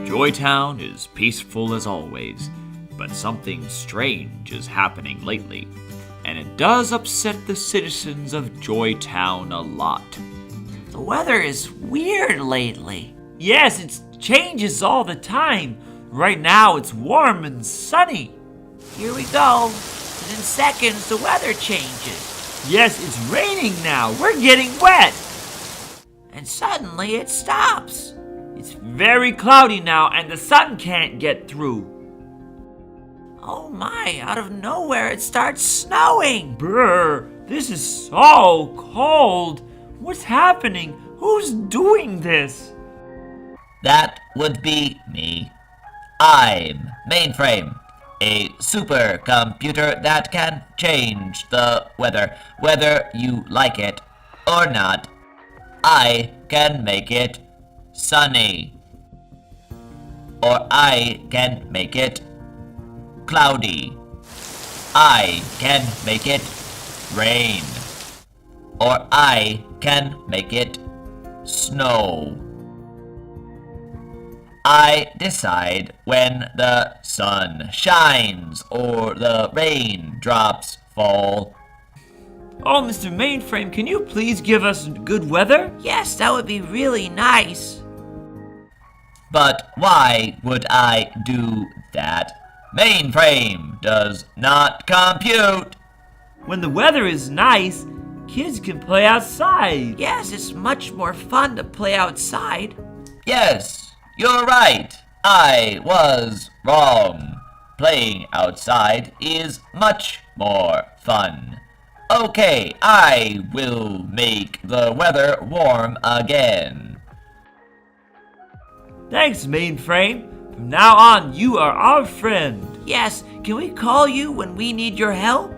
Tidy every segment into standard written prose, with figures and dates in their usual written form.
Joytown is peaceful as always, but something strange is happening lately, and it does upset the citizens of Joytown a lot. The weather is weird lately. Yes, it changes all the time. Right now it's warm and sunny. Here we go. And in seconds, the weather changes. Yes, it's raining now. We're getting wet. And suddenly it stops. It's very cloudy now and the sun can't get through. Oh my, out of nowhere it starts snowing. Brr, this is so cold. What's happening? Who's doing this? That would be me. I'm Mainframe, a supercomputer that can change the weather, whether you like it or not. I can make it sunny, or I can make it cloudy. I can make it rain, or I can make it snow. I decide when the sun shines or the raindrops fall. Oh, Mr. Mainframe, can you please give us good weather? Yes, that would be really nice. But why would I do that? Mainframe does not compute. When the weather is nice, kids can play outside. Yes, it's much more fun to play outside. Yes, you're right. I was wrong. Playing outside is much more fun. Okay, I will make the weather warm again. Thanks, Mainframe. From now on, you are our friend. Yes, can we call you when we need your help?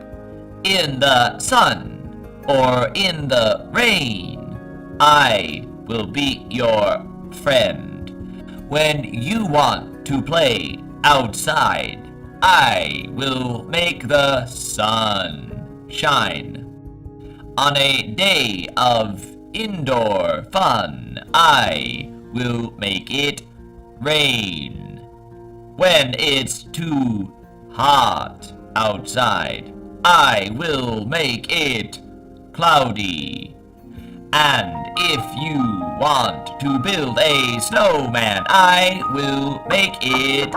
In the sun or in the rain, I will be your friend. When you want to play outside, I will make the sun shine. On a day of indoor fun, I will make it rain. When it's too hot outside, I will make it cloudy. And if you want to build a snowman, I will make it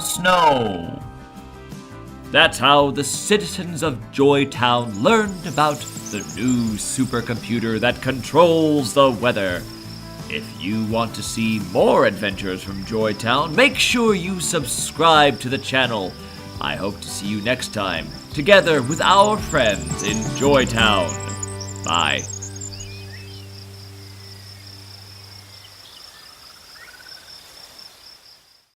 snow. That's how the citizens of Joytown learned about the new supercomputer that controls the weather. If you want to see more adventures from Joytown, make sure you subscribe to the channel. I hope to see you next time, together with our friends in Joytown. Bye.